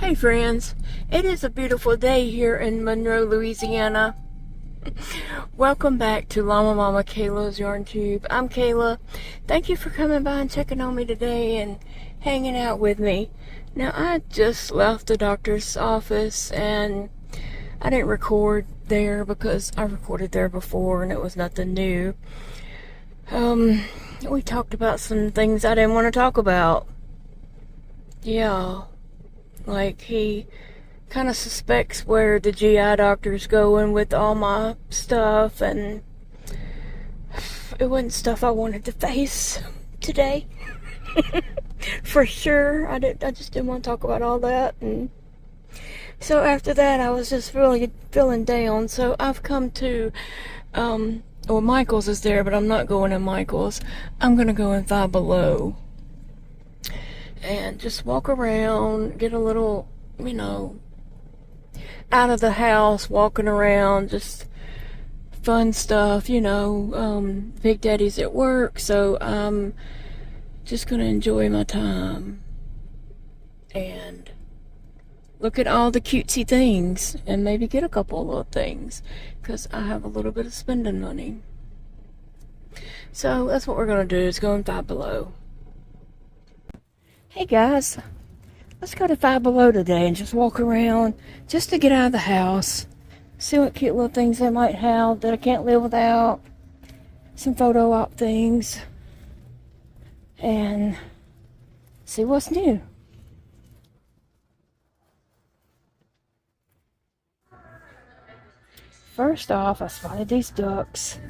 Hey friends, it is a beautiful day here in Monroe, Louisiana. Welcome back to Llama Mama Kayla's Yarn Tube. I'm Kayla. Thank you for coming by and checking on me today and hanging out with me. Now, I just left the doctor's office and I didn't record there because I recorded there before and it was nothing new. We talked about some things I didn't want to talk about. Yeah. Like, he kind of suspects where the GI doctor's going with all my stuff, and it wasn't stuff I wanted to face today. For sure. I just didn't want to talk about all that. And so after that, I was just really feeling down. So I've come to, well, Michael's is there, but I'm not going in Michael's. I'm going to go in Five Below. And just walk around, get a little, out of the house, walking around, just fun stuff, Big Daddy's at work, so I'm just going to enjoy my time and look at all the cutesy things and maybe get a couple of little things because I have a little bit of spending money. So that's what we're going to do, is go in Five Below. Hey guys, let's go to Five Below today and just walk around just to get out of the house. See what cute little things they might have that I can't live without. Some photo op things. And see what's new. First off, I spotted these ducks.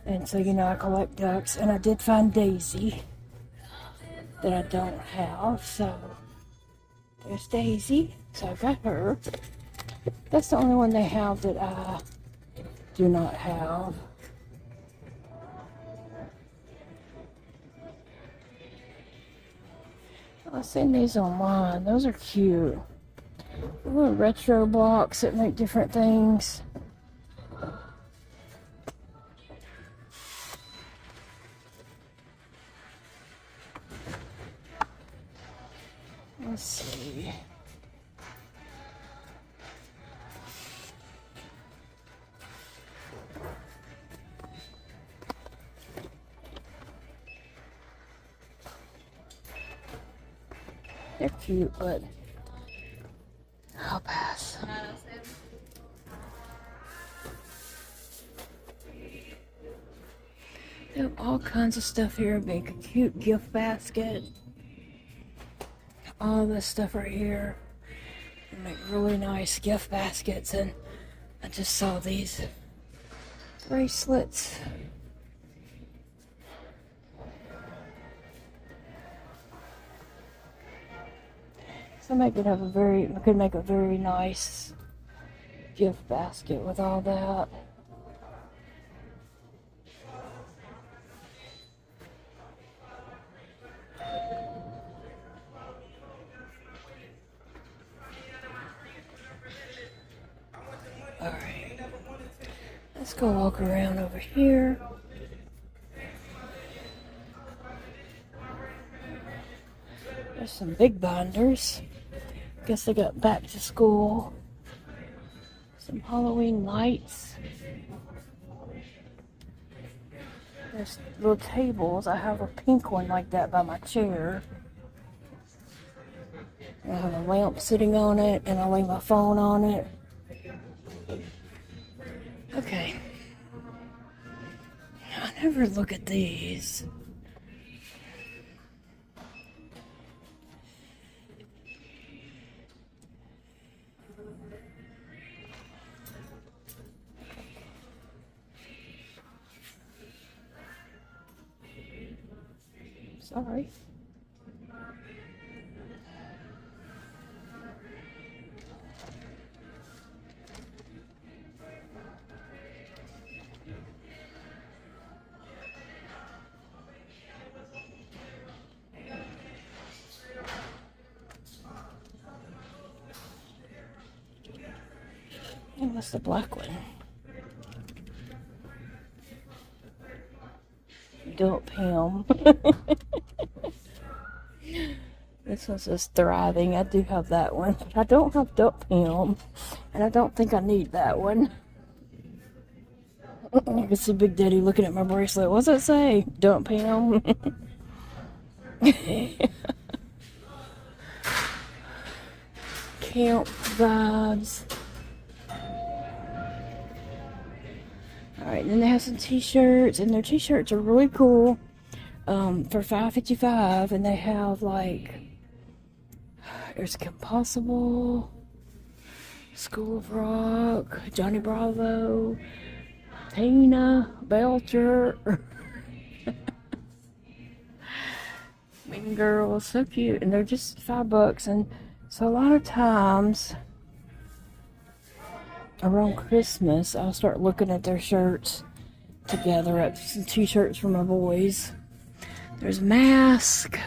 And so I collect ducks. And I did find Daisy that I don't have, so there's Daisy, so I got her. That's the only one they have that I do not have. I've seen these online. Those are cute. Little retro blocks that make different things. Let's see. They're cute, but I'll pass. They have all kinds of stuff here. Make a cute gift basket. All this stuff right here. Make really nice gift baskets, and I just saw these bracelets. So I could make a very nice gift basket with all that. Alright, let's go walk around over here. There's some big binders. Guess they got back to school. Some Halloween lights. There's little tables. I have a pink one like that by my chair. I have a lamp sitting on it, and I lay my phone on it. Okay. I never look at these. Sorry. And what's the black one? Dope him. This one says thriving. I do have that one. But I don't have duck hem. And I don't think I need that one. You can see Big Daddy looking at my bracelet. What's it say? Dump him. Camp vibes. Alright, then they have some t-shirts, and their t-shirts are really cool. For $5.55, and they have like, there's Kim Possible, School of Rock, Johnny Bravo, Tina Belcher, Mean Girls, so cute, and they're just $5. And so a lot of times around Christmas, I'll start looking at their shirts together, at some t-shirts for my boys. There's mask,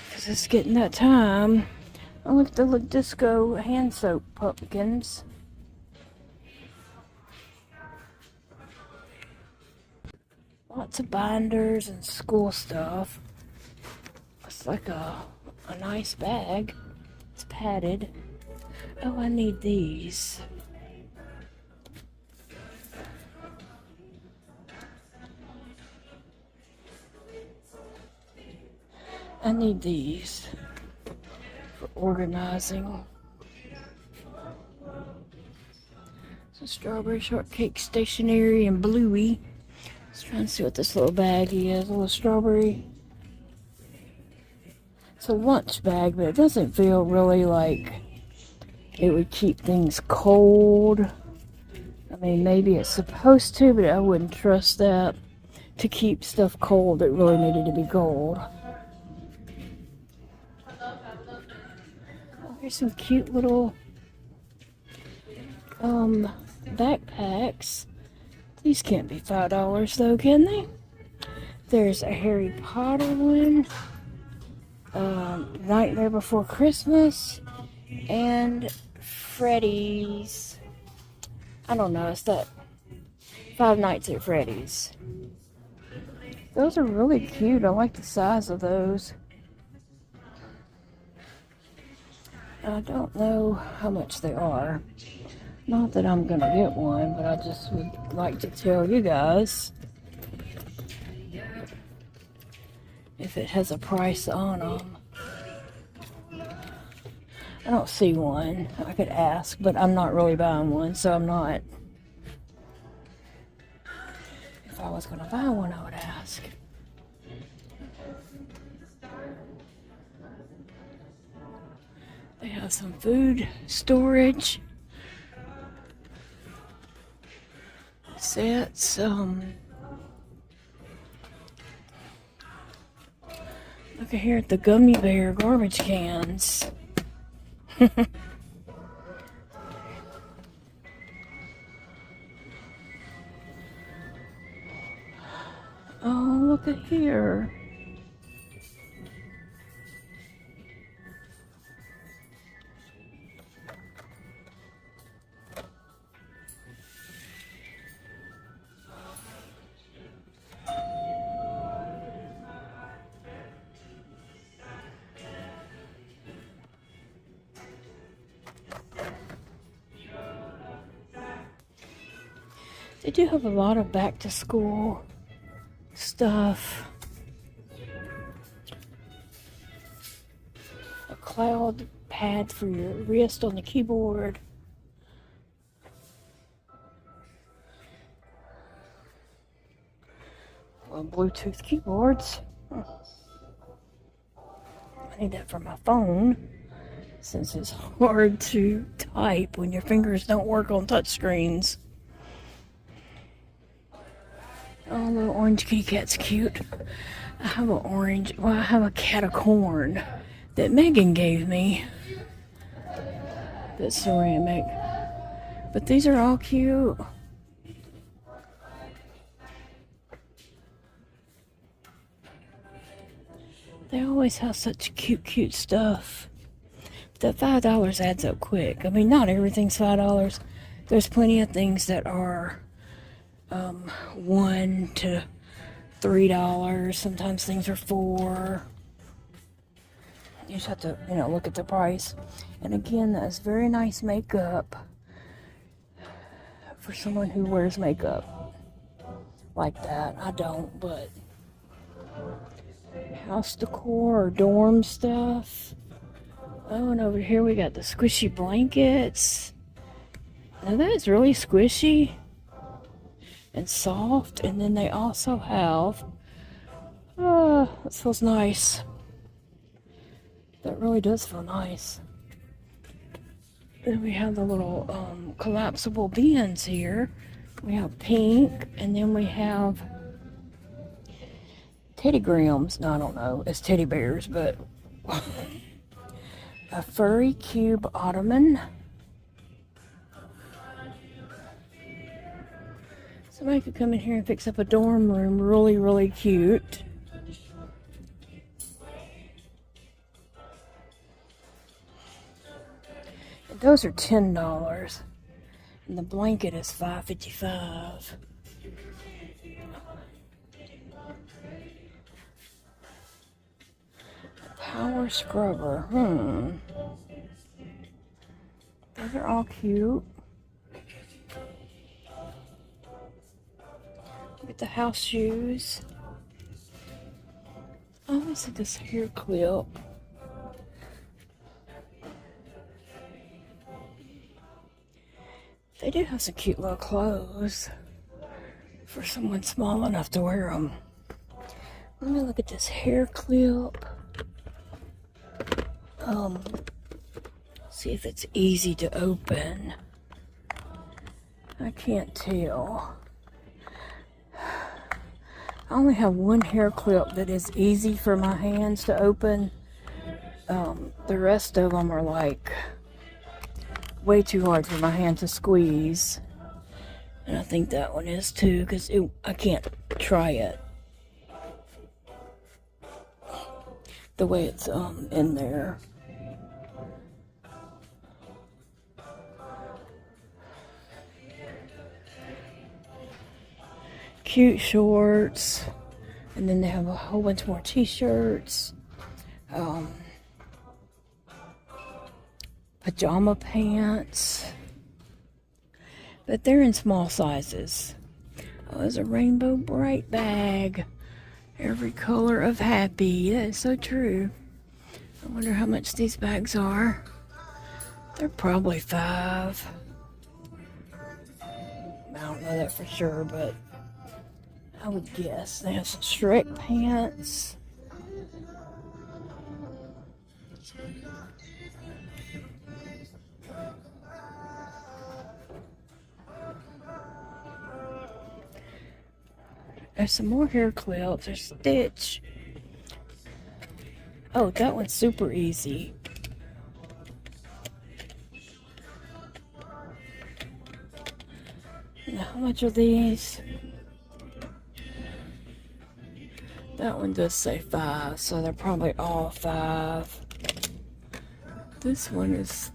because it's getting that time. I look at the disco hand soap pumpkins. Lots of binders and school stuff. It's like a nice bag. It's padded. Oh, I need these. I need these for organizing. Some strawberry shortcake stationery and bluey. Let's try and see what this little baggie is. A little strawberry. It's a lunch bag, but it doesn't feel really like it would keep things cold. I mean, maybe it's supposed to, but I wouldn't trust that to keep stuff cold. It really needed to be cold. Here's some cute little backpacks. These can't be $5 though, can they? There's a Harry Potter one, Nightmare Before Christmas, and Freddy's. I don't know, it's that Five Nights at Freddy's. Those are really cute. I like the size of those. I don't know how much they are. Not that I'm gonna get one, but I just would like to tell you guys if it has a price on them. I don't see one. I could ask, but I'm not really buying one, so I'm not. If I was gonna buy one, I would ask. They have some food storage sets. Look at here at the gummy bear garbage cans. Oh, look at here. They do have a lot of back to school stuff. A cloud pad for your wrist on the keyboard. Well, Bluetooth keyboards. I need that for my phone, since it's hard to type when your fingers don't work on touch screens. Oh, little orange kitty cat's cute. I have I have a cat of corn that Megan gave me. That's ceramic. But these are all cute. They always have such cute stuff. But that $5 adds up quick. I mean, not everything's $5. There's plenty of things that are $1 to $3. Sometimes things are $4. You just have to, you know, look at the price. And again, that's very nice makeup for someone who wears makeup like that. I don't, but house decor or dorm stuff. Oh, and over here we got the squishy blankets. Now that is really squishy and soft. And then they also have, that feels nice. That really does feel nice. Then we have the little collapsible bins here. We have pink, and then we have teddygrams. No, I don't know. It's teddy bears, but a furry cube ottoman. Somebody could come in here and fix up a dorm room. Really, really cute. And those are $10. And the blanket is $5.55. Power scrubber. Those are all cute. Look at the house shoes. Oh, let's see this hair clip. They do have some cute little clothes for someone small enough to wear them. Let me look at this hair clip. See if it's easy to open. I can't tell. I only have one hair clip that is easy for my hands to open. The rest of them are like way too hard for my hand to squeeze. And I think that one is too, because I can't try it. The way it's in there. Cute shorts, and then they have a whole bunch more t-shirts, pajama pants, but they're in small sizes. Oh, there's a rainbow bright bag, every color of happy. That is so true. I wonder how much these bags are. They're probably $5. I don't know that for sure, but I would guess. They have some Shrek pants. There's some more hair clips. There's Stitch. Oh, that one's super easy. Now, how much are these? That one does say $5, so they're probably all $5. This one is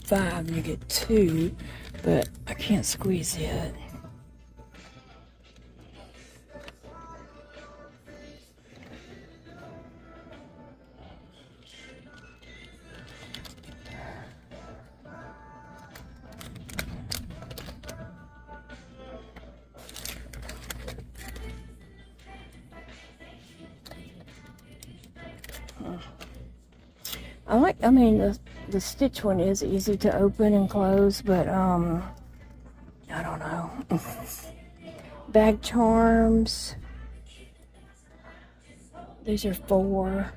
$5 and you get 2, but I can't squeeze it. I mean, the Stitch one is easy to open and close, but, I don't know. Bag charms. These are $4.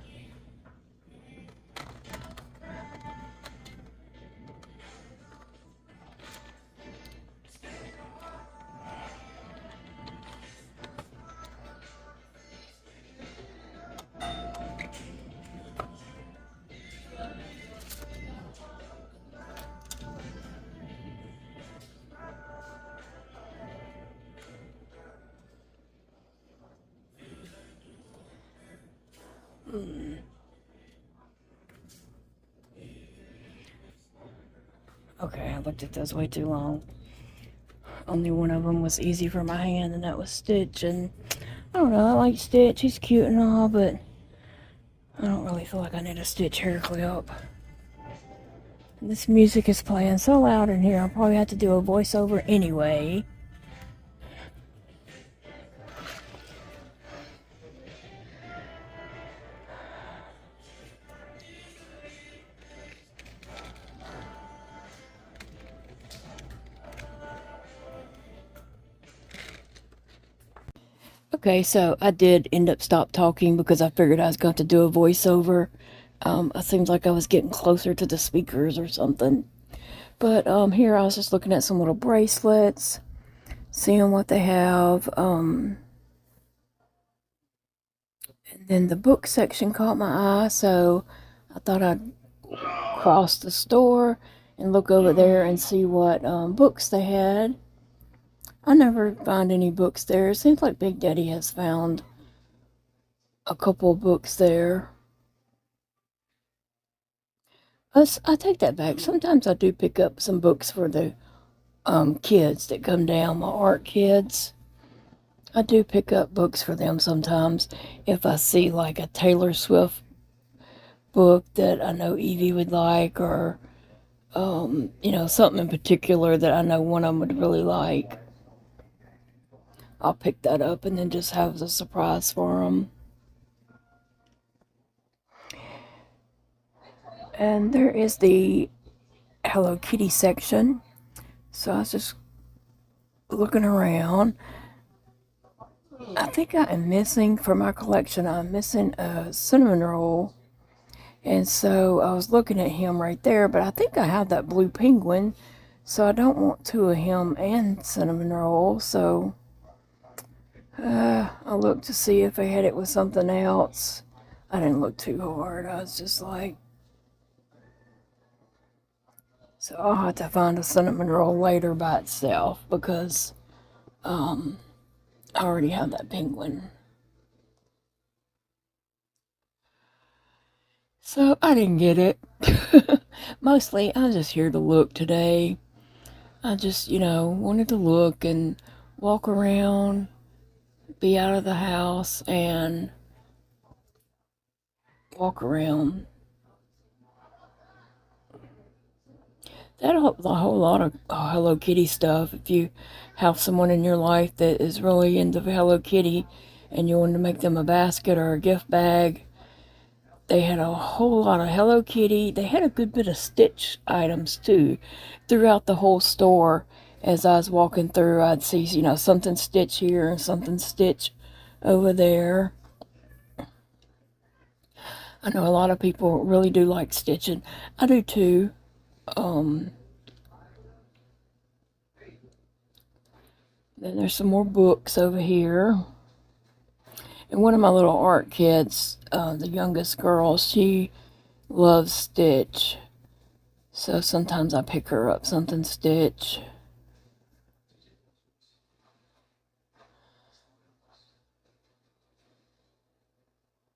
Okay, I looked at those way too long. Only one of them was easy for my hand, and that was Stitch. And I don't know, I like Stitch. He's cute and all, but I don't really feel like I need a stitch hair clip. This music is playing so loud in here, I'll probably have to do a voiceover anyway. Okay, so I did end up stop talking because I figured I was going to do a voiceover. It seems like I was getting closer to the speakers or something. But here I was just looking at some little bracelets, seeing what they have. And then the book section caught my eye, so I thought I'd cross the store and look over there and see what books they had. I never find any books there. It seems like Big Daddy has found a couple books there. I take that back. Sometimes I do pick up some books for the kids that come down, my art kids. I do pick up books for them sometimes if I see like a Taylor Swift book that I know Evie would like, or you know, something in particular that I know one of them would really like. I'll pick that up and then just have a surprise for them. And there is the Hello Kitty section. So I was just looking around. I think I am missing, for my collection, I'm missing a cinnamon roll. And so I was looking at him right there, but I think I have that blue penguin. So I don't want two of him and cinnamon roll. So I looked to see if I had it with something else. I didn't look too hard. I was just like, so I'll have to find a cinnamon roll later by itself because I already have that penguin. So I didn't get it. Mostly I was just here to look today. I just, you know, wanted to look and walk around, be out of the house and walk around. That a whole lot of Hello Kitty stuff. If you have someone in your life that is really into Hello Kitty and you want to make them a basket or a gift bag, they had a whole lot of Hello Kitty. They had a good bit of Stitch items too throughout the whole store. As I was walking through, I'd see, you know, something Stitch here and something Stitch over there. I know a lot of people really do like stitching. I do too. Then there's some more books over here. And one of my little art kids, the youngest girl, she loves Stitch. So sometimes I pick her up something Stitch.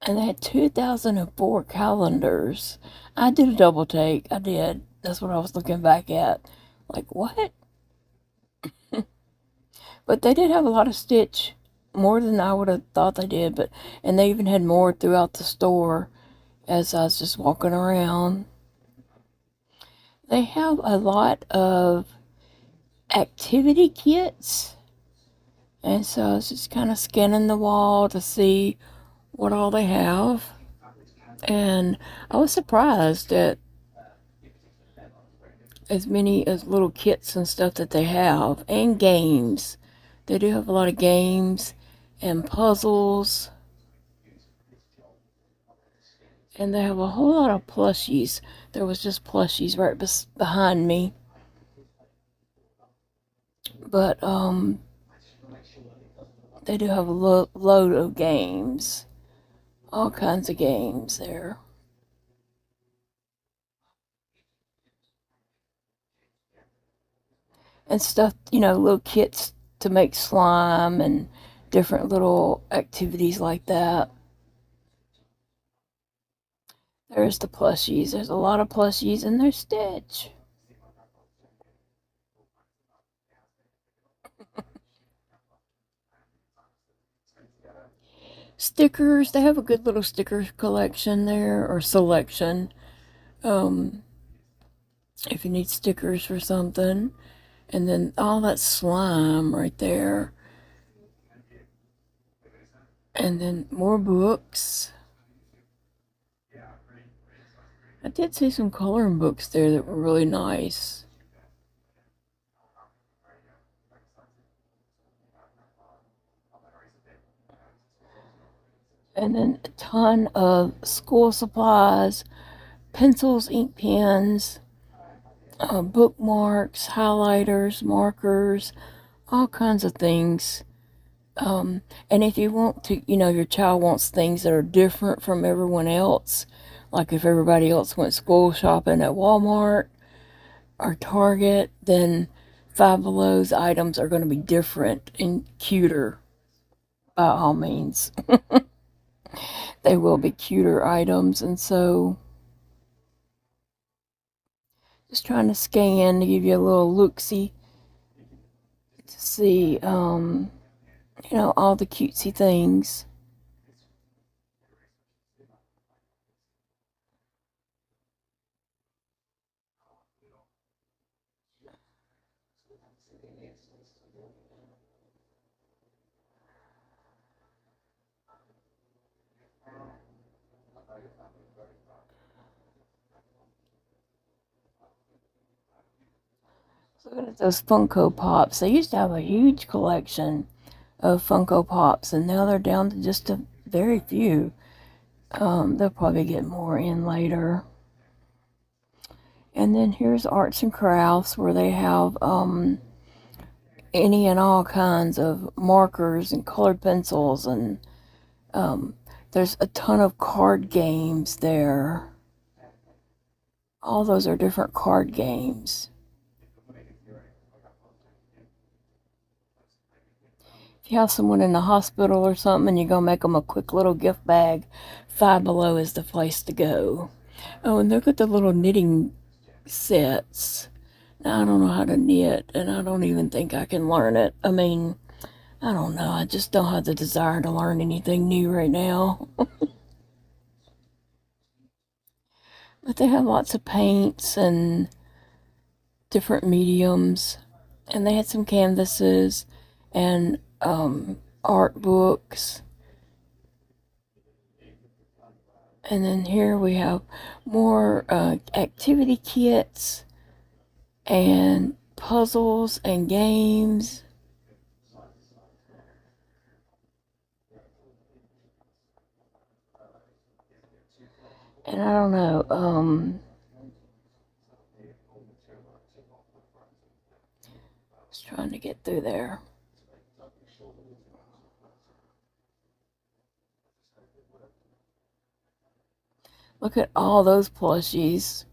And they had 2004 calendars. I did a double take. I did. That's what I was looking back at. Like, what? But they did have a lot of Stitch. More than I would have thought they did. And they even had more throughout the store as I was just walking around. They have a lot of activity kits. And so I was just kind of scanning the wall to see what all they have. And I was surprised at as many as little kits and stuff that they have, and games. They do have a lot of games and puzzles. And they have a whole lot of plushies. There was just plushies right behind me. But they do have a load of games. All kinds of games there. And stuff, you know, little kits to make slime and different little activities like that. There's the plushies. There's a lot of plushies and there's Stitch. Stickers, they have a good little sticker collection there, or selection. If you need stickers for something. And then all that slime right there. And then more books. I did see some coloring books there that were really nice. And then a ton of school supplies, pencils, ink pens, bookmarks, highlighters, markers, all kinds of things. And if you want to, your child wants things that are different from everyone else, like if everybody else went school shopping at Walmart or Target, then Five Below's items are going to be different and cuter, by all means. They will be cuter items, and so just trying to scan to give you a little look-see to see, all the cutesy things. Looking at those Funko Pops. They used to have a huge collection of Funko Pops, and now they're down to just a very few. They'll probably get more in later. And then here's arts and crafts, where they have any and all kinds of markers and colored pencils, and there's a ton of card games there. All those are different card games. If you have someone in the hospital or something and you're going to make them a quick little gift bag, Five Below is the place to go. Oh, and look at the little knitting sets. Now, I don't know how to knit, and I don't even think I can learn it. I mean, I don't know. I just don't have the desire to learn anything new right now. But they have lots of paints and different mediums. And they had some canvases and art books. And then here we have more activity kits and puzzles and games. And I don't know, just trying to get through there. Look at all those plushies.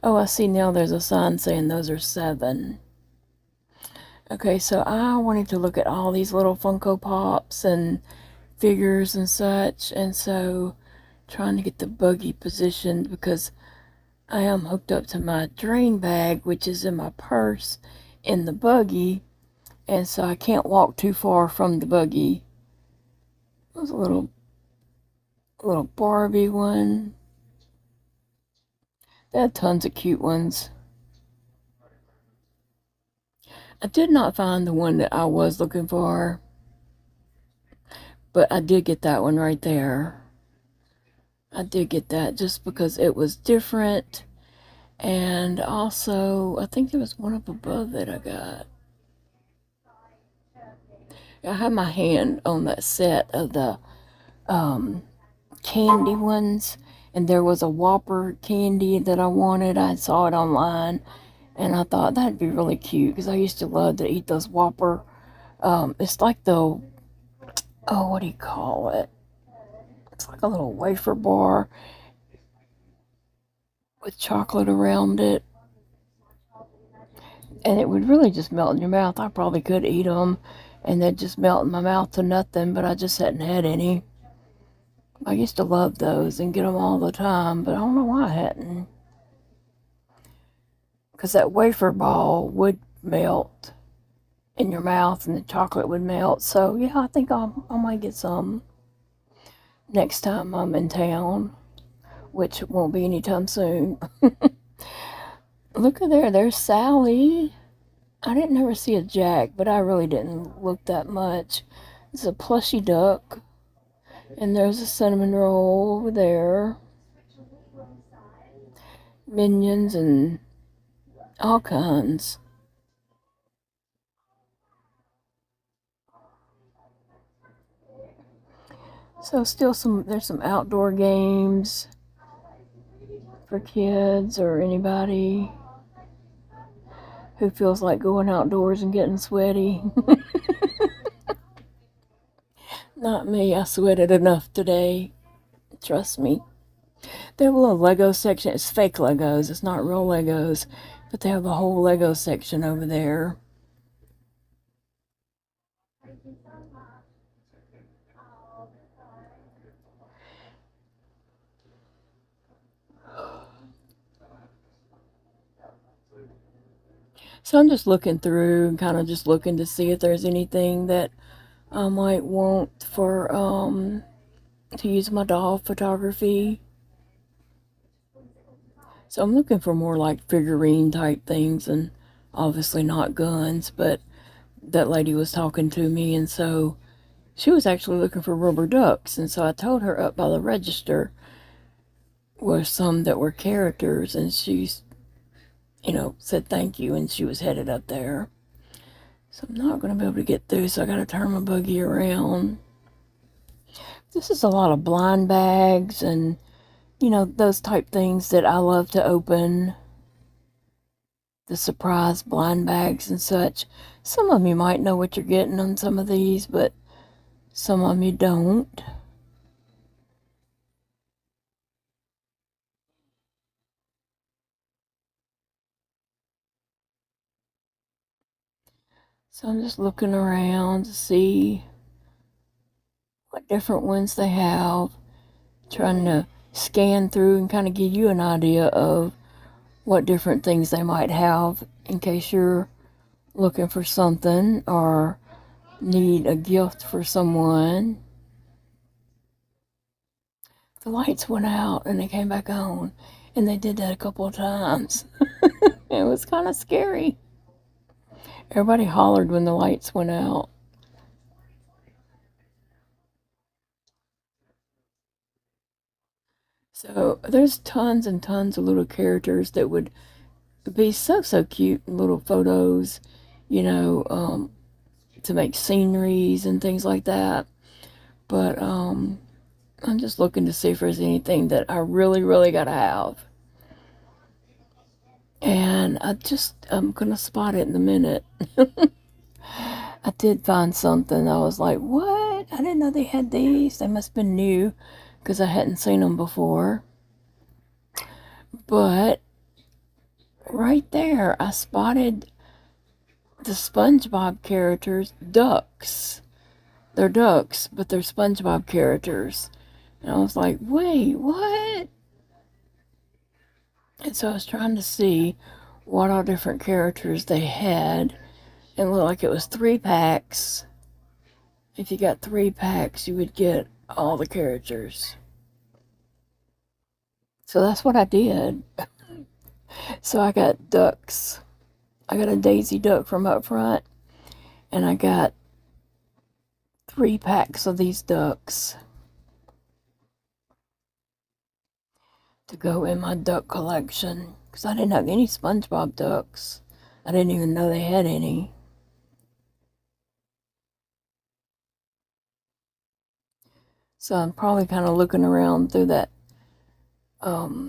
Oh, I see now there's a sign saying those are 7. Okay, so I wanted to look at all these little Funko Pops and figures and such, and so trying to get the buggy positioned because I am hooked up to my drain bag, which is in my purse in the buggy, and so I can't walk too far from the buggy. There's a little Barbie one. They had tons of cute ones. I did not find the one that I was looking for, but I did get that one right there. I did get that just because it was different, and also I think there was one up above that I got. I had my hand on that set of the candy ones, and there was a Whopper candy that I wanted. I saw it online, and I thought that'd be really cute because I used to love to eat those Whopper. It's like the, oh, what do you call it? It's like a little wafer bar with chocolate around it. And it would really just melt in your mouth. I probably could eat them, and they'd just melt in my mouth to nothing, but I just hadn't had any. I used to love those and get them all the time, but I don't know why I hadn't. Because that wafer ball would melt. in your mouth and the chocolate would melt. So yeah, I think I might get some next time I'm in town, which won't be anytime soon. Look at there, there's Sally. I didn't ever see a Jack, but I really didn't look that much. It's a plushy duck. And there's a cinnamon roll over there. Minions and all kinds. So still there's some outdoor games for kids or anybody who feels like going outdoors and getting sweaty. Not me, I sweated enough today. Trust me. They have a little Lego section. It's fake Legos. It's not real Legos. But they have the whole Lego section over there. So I'm just looking through and kind of just looking to see if there's anything that I might want for to use my doll photography. So I'm looking for more like figurine type things, and obviously not guns, but that lady was talking to me, and so she was actually looking for rubber ducks, and so I told her up by the register were some that were characters, and she's, said thank you, and she was headed up there. So I'm not going to be able to get through, so I got to turn my buggy around. This is a lot of blind bags and, those type things that I love to open. The surprise blind bags and such. Some of you might know what you're getting on some of these, but some of you don't. So I'm just looking around to see what different ones they have. Trying to scan through and kind of give you an idea of what different things they might have in case you're looking for something or need a gift for someone. The lights went out and they came back on, and they did that a couple of times. It was kind of scary. Everybody hollered when the lights went out. So there's tons and tons of little characters that would be so cute, little photos, to make sceneries and things like that. But I'm just looking to see if there's anything that I really gotta have. And I'm gonna spot it in a minute. I did find something. I was like, what? I didn't know they had these. They must have been new because I hadn't seen them before. But right there, I spotted the SpongeBob characters, ducks. They're ducks, but they're SpongeBob characters. And I was like, wait, what? And so I was trying to see what all different characters they had. And it looked like it was 3 packs. If you got 3 packs, you would get all the characters. So that's what I did. So I got ducks. I got a Daisy Duck from up front, and I got 3 packs of these ducks to go in my duck collection, because I didn't have any SpongeBob ducks. I didn't even know they had any. So I'm probably kind of looking around through that. Oh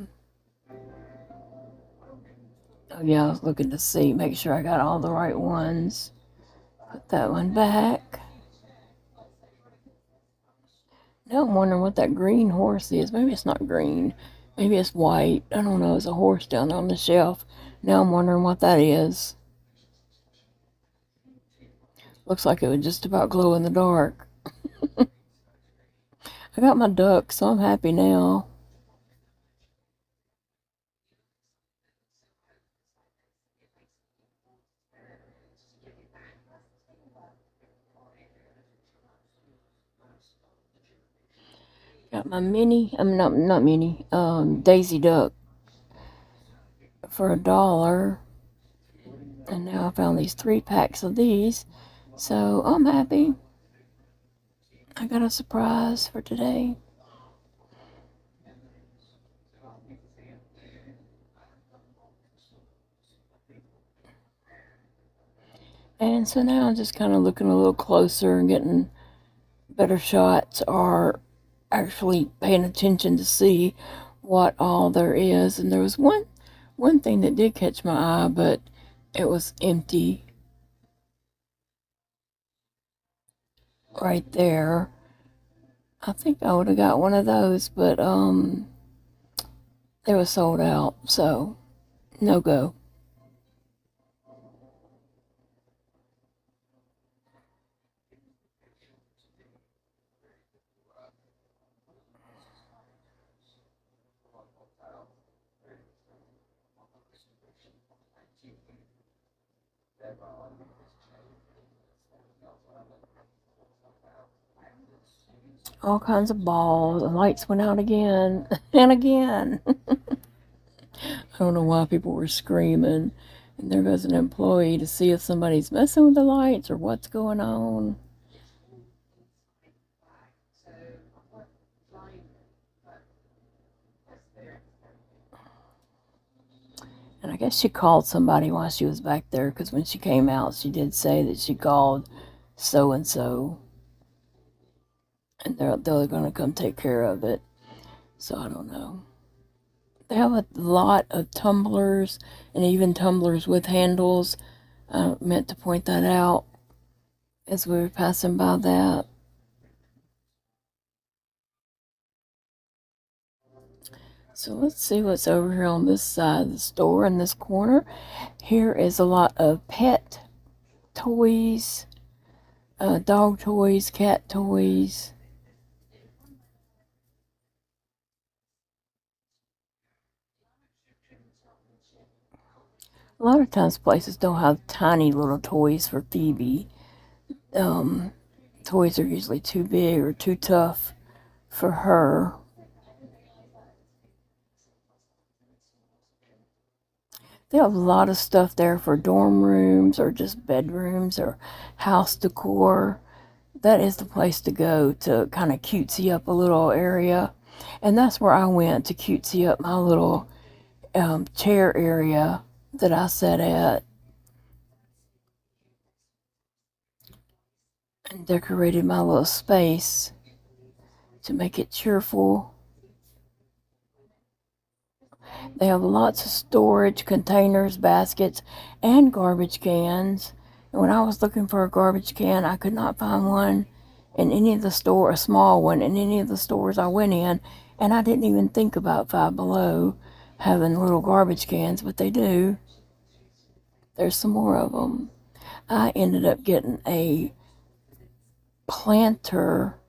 yeah, I was looking to see, make sure I got all the right ones. Put that one back. Now I'm wondering what that green horse is. Maybe it's not green. Maybe it's white. I don't know. There's a horse down there on the shelf. Now I'm wondering what that is. Looks like it would just about glow in the dark. I got my duck, so I'm happy now. Got my mini, not mini, Daisy Duck for $1. And now I found these 3 packs of these. So I'm happy. I got a surprise for today. And so now I'm just kind of looking a little closer and getting better shots, or actually paying attention to see what all there is. And there was one thing that did catch my eye, but it was empty right there. I think I would have got one of those, but they were sold out, so no go. All kinds of balls, and lights went out again and again. I don't know why people were screaming. And there goes an employee to see if somebody's messing with the lights or what's going on. And I guess she called somebody while she was back there, because when she came out, she did say that she called so and so. And they're going to come take care of it. So I don't know. They have a lot of tumblers, and even tumblers with handles. I meant to point that out as we were passing by that. So let's see what's over here on this side of the store in this corner. Here is a lot of pet toys, dog toys, cat toys. A lot of times places don't have tiny little toys for Phoebe. Toys are usually too big or too tough for her. They have a lot of stuff there for dorm rooms or just bedrooms or house decor. That is the place to go to kind of cutesy up a little area. And that's where I went to cutesy up my little chair area that I sat at and decorated my little space to make it cheerful. They have lots of storage containers, baskets, and garbage cans. And when I was looking for a garbage can, I could not find one in any of the stores, a small one, in any of the stores I went in. And I didn't even think about Five Below having little garbage cans, but they do. There's some more of them. I ended up getting a planter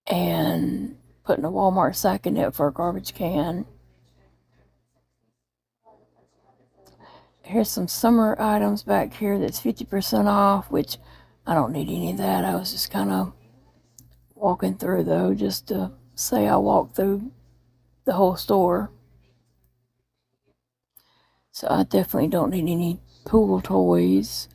and putting a Walmart sack in it for a garbage can. Here's some summer items back here that's 50% off, which I don't need any of that. I was just kind of walking through, though, just to say I walked through the whole store. So I definitely don't need any pool toys.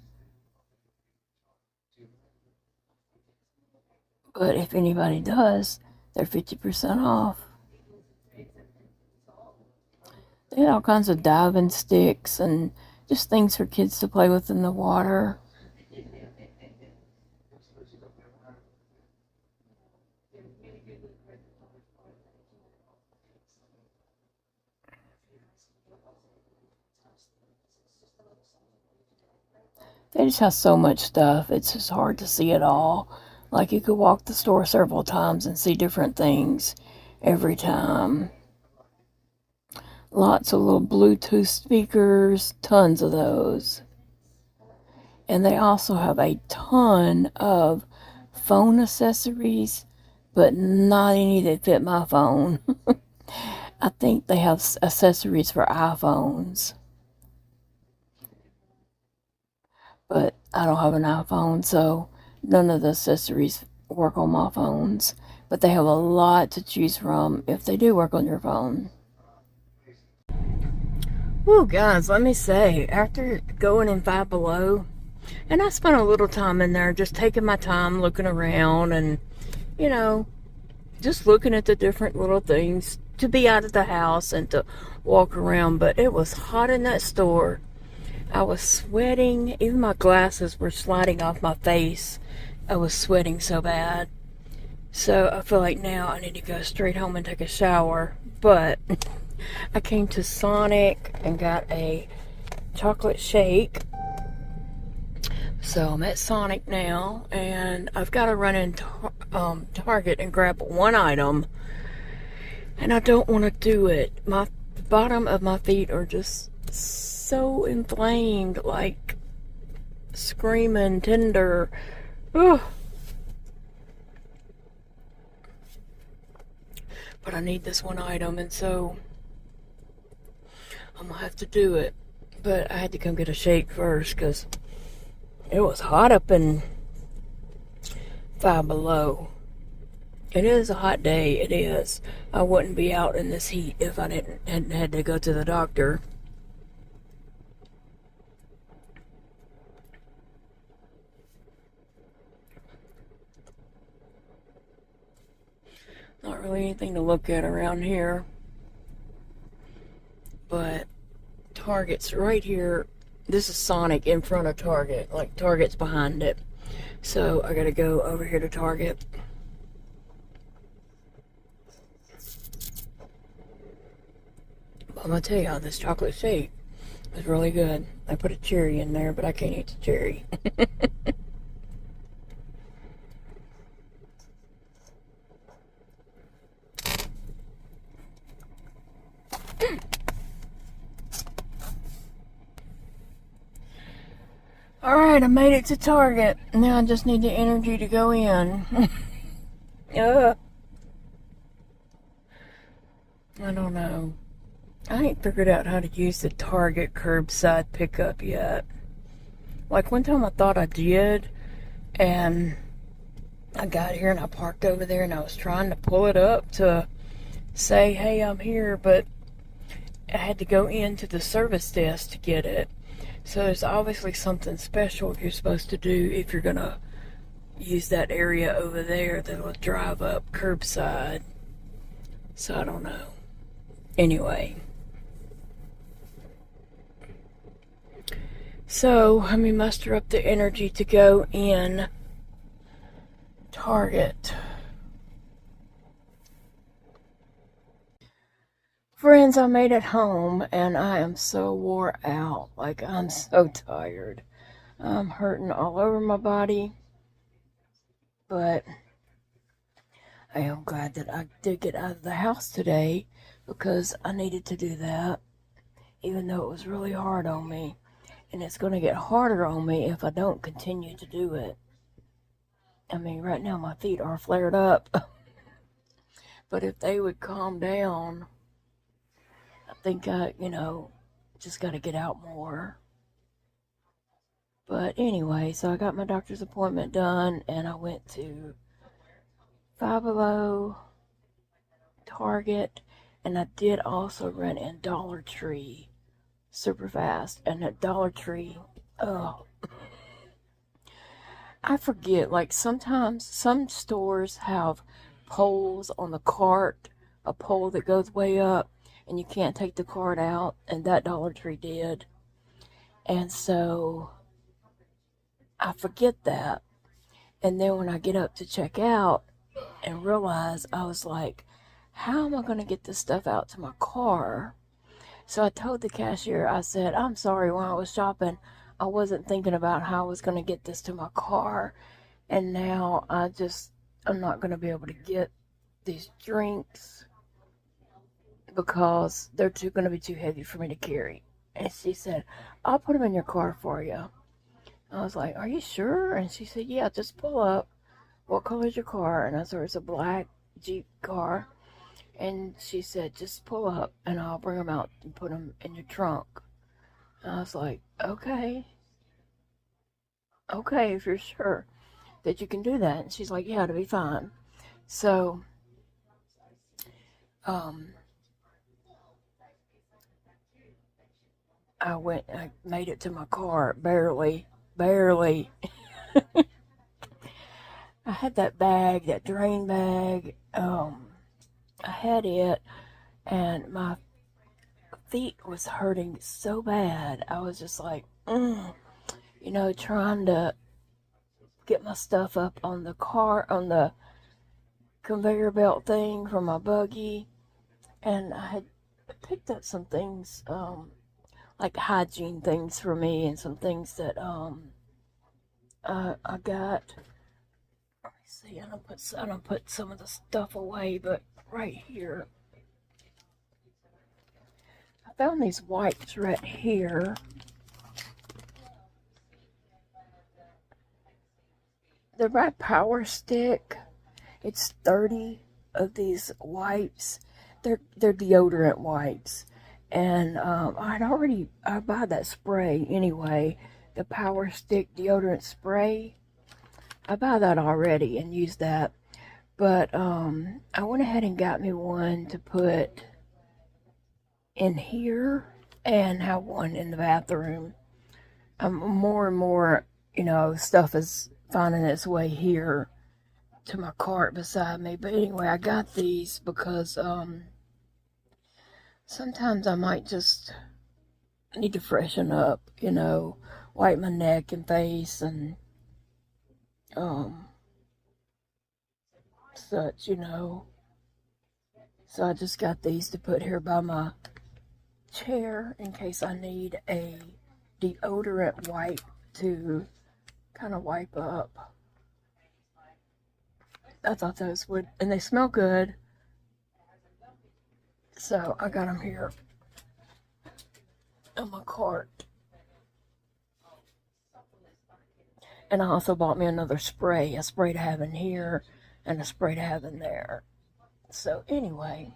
But if anybody does, they're 50% off. They had all kinds of diving sticks and just things for kids to play with in the water. They just have so much stuff, it's just hard to see it all. Like, you could walk the store several times and see different things every time. Lots of little Bluetooth speakers, tons of those. And they also have a ton of phone accessories, but not any that fit my phone. I think they have accessories for iPhones. But I don't have an iPhone, so none of the accessories work on my phones. But they have a lot to choose from if they do work on your phone. Woo, guys, let me say, after going in Five Below, and I spent a little time in there just taking my time looking around and, you know, just looking at the different little things to be out of the house and to walk around. But it was hot in that store. I was sweating. Even my glasses were sliding off my face. I was sweating so bad. So I feel like now I need to go straight home and take a shower. But I came to Sonic and got a chocolate shake. So I'm at Sonic now, and I've got to run in Target and grab one item, and I don't want to do it. The bottom of my feet are just so inflamed, like screaming tender. Ugh. But I need this one item, and so I'm gonna have to do it. But I had to come get a shake first because it was hot up in Five Below. It is a hot day, it is. I wouldn't be out in this heat if I hadn't had to go to the doctor. Not really anything to look at around here. But Target's right here. This is Sonic in front of Target. Like, Target's behind it. So I gotta go over here to Target. But I'm gonna tell y'all, this chocolate shake is really good. I put a cherry in there, but I can't eat the cherry. Alright, I made it to Target. Now I just need the energy to go in. I don't know. I ain't figured out how to use the Target curbside pickup yet. Like, one time I thought I did, and I got here and I parked over there and I was trying to pull it up to say, hey, I'm here, but I had to go into the service desk to get it. So there's obviously something special you're supposed to do if you're gonna use that area over there that'll drive up curbside. So I don't know. Anyway. So let me muster up the energy to go in Target. Friends, I made it home and I am so wore out. Like, I'm so tired. I'm hurting all over my body. But I am glad that I did get out of the house today because I needed to do that, even though it was really hard on me. And it's going to get harder on me if I don't continue to do it. I mean, right now my feet are flared up. But if they would calm down, I think I, just got to get out more. But anyway, so I got my doctor's appointment done, and I went to Five Below, Target, and I did also run in Dollar Tree super fast. And at Dollar Tree, I forget, like, sometimes some stores have poles on the cart, a pole that goes way up, and you can't take the cart out, and that Dollar Tree did. And so I forget that. And then when I get up to check out and realize, I was like, how am I going to get this stuff out to my car? So I told the cashier, I said, I'm sorry, when I was shopping, I wasn't thinking about how I was going to get this to my car. And now I'm not going to be able to get these drinks because they're going to be too heavy for me to carry. And she said, I'll put them in your car for you. I was like, are you sure? And she said, yeah, just pull up. What color is your car? And I said, it's a black Jeep car. And she said, just pull up and I'll bring them out and put them in your trunk. And I was like, okay, if you're sure. that you can do that? And she's like, yeah, it'll be fine. So, I made it to my car, barely. I had that bag, that drain bag, I had it, and my feet was hurting so bad. I was just like, trying to get my stuff up on the car, on the conveyor belt thing for my buggy. And I had picked up some things, like hygiene things for me, and some things that, I got. Let me see, I don't put some of the stuff away, but right here, I found these wipes right here. They're by Power Stick. It's 30 of these wipes. They're deodorant wipes. And I buy that spray anyway. The Power Stick deodorant spray. I buy that already and use that. But I went ahead and got me one to put in here and have one in the bathroom. More and more, stuff is finding its way here to my cart beside me. But anyway, I got these because sometimes I might just need to freshen up, wipe my neck and face and such, So I just got these to put here by my chair in case I need a deodorant wipe to kind of wipe up. I thought those would, and they smell good. So I got them here on my cart. And I also bought me another spray, a spray to have in here and a spray to have in there. So anyway,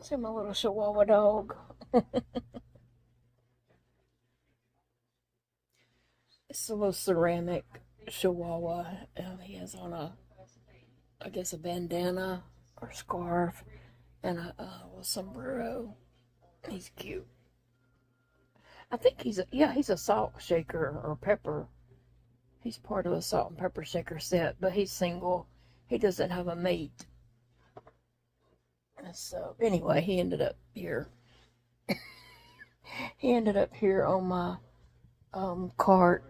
see my little Chihuahua dog. It's a little ceramic Chihuahua. He has on a bandana or scarf and a sombrero. He's cute. I think he's a salt shaker or pepper. He's part of a salt and pepper shaker set, but he's single. He doesn't have a mate. So anyway, he ended up here. He ended up here on my cart.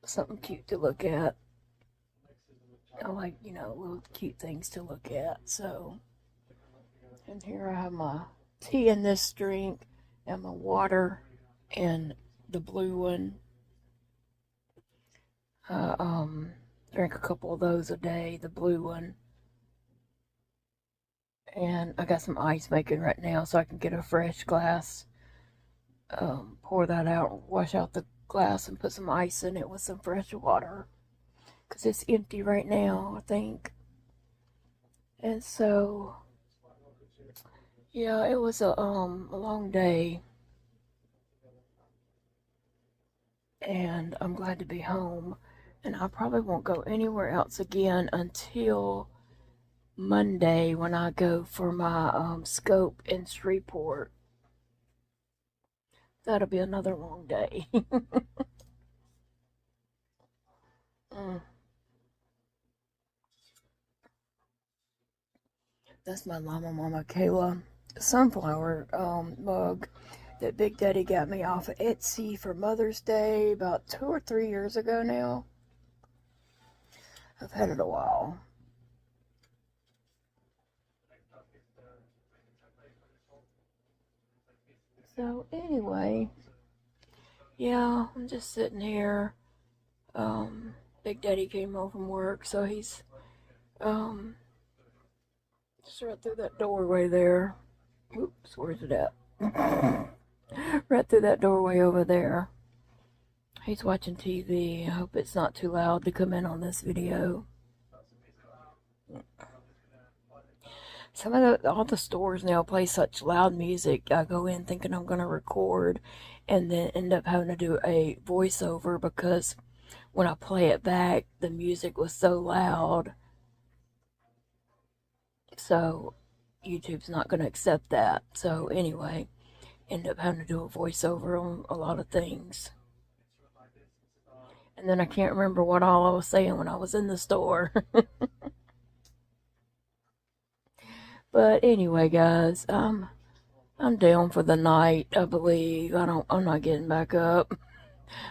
Something cute to look at. I like, little cute things to look at. So, and here I have my tea in this drink and my water and the blue one. Drink a couple of those a day, the blue one. And I got some ice making right now so I can get a fresh glass. Pour that out, wash out the glass and put some ice in it with some fresh water. Because it's empty right now, I think. And so, yeah, it was a long day. And I'm glad to be home. And I probably won't go anywhere else again until Monday when I go for my scope in Shreveport. That'll be another long day. That's my Llama Mama Kayla sunflower mug that Big Daddy got me off of Etsy for Mother's Day about 2 or 3 years ago now. I've had it a while. So anyway, yeah, I'm just sitting here. Big Daddy came home from work, so he's just right through that doorway there. Oops, where's it at? Right through that doorway over there. He's watching TV. I hope it's not too loud to come in on this video. All the stores now play such loud music. I go in thinking I'm going to record and then end up having to do a voiceover because when I play it back, the music was so loud. So YouTube's not going to accept that. So anyway, end up having to do a voiceover on a lot of things. And then I can't remember what all I was saying when I was in the store. But anyway, guys, I'm down for the night, I believe. I'm not getting back up.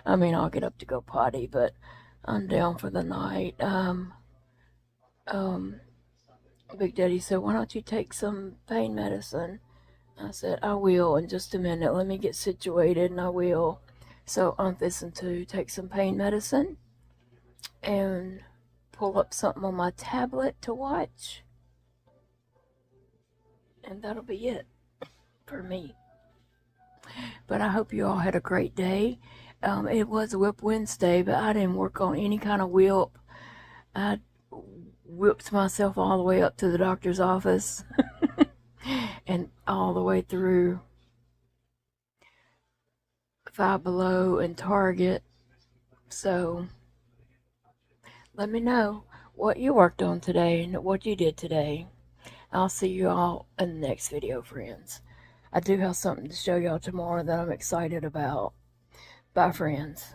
I mean, I'll get up to go potty, but I'm down for the night. Big Daddy said, why don't you take some pain medicine? I said, I will in just a minute. Let me get situated and I will. So I'm fixing to take some pain medicine and pull up something on my tablet to watch. And that'll be it for me. But I hope you all had a great day. It was Whip Wednesday, but I didn't work on any kind of whip. I whipped myself all the way up to the doctor's office and all the way through Five Below and Target. So let me know what you worked on today and what you did today. I'll see you all in the next video, friends. I do have something to show y'all tomorrow that I'm excited about. Bye, friends.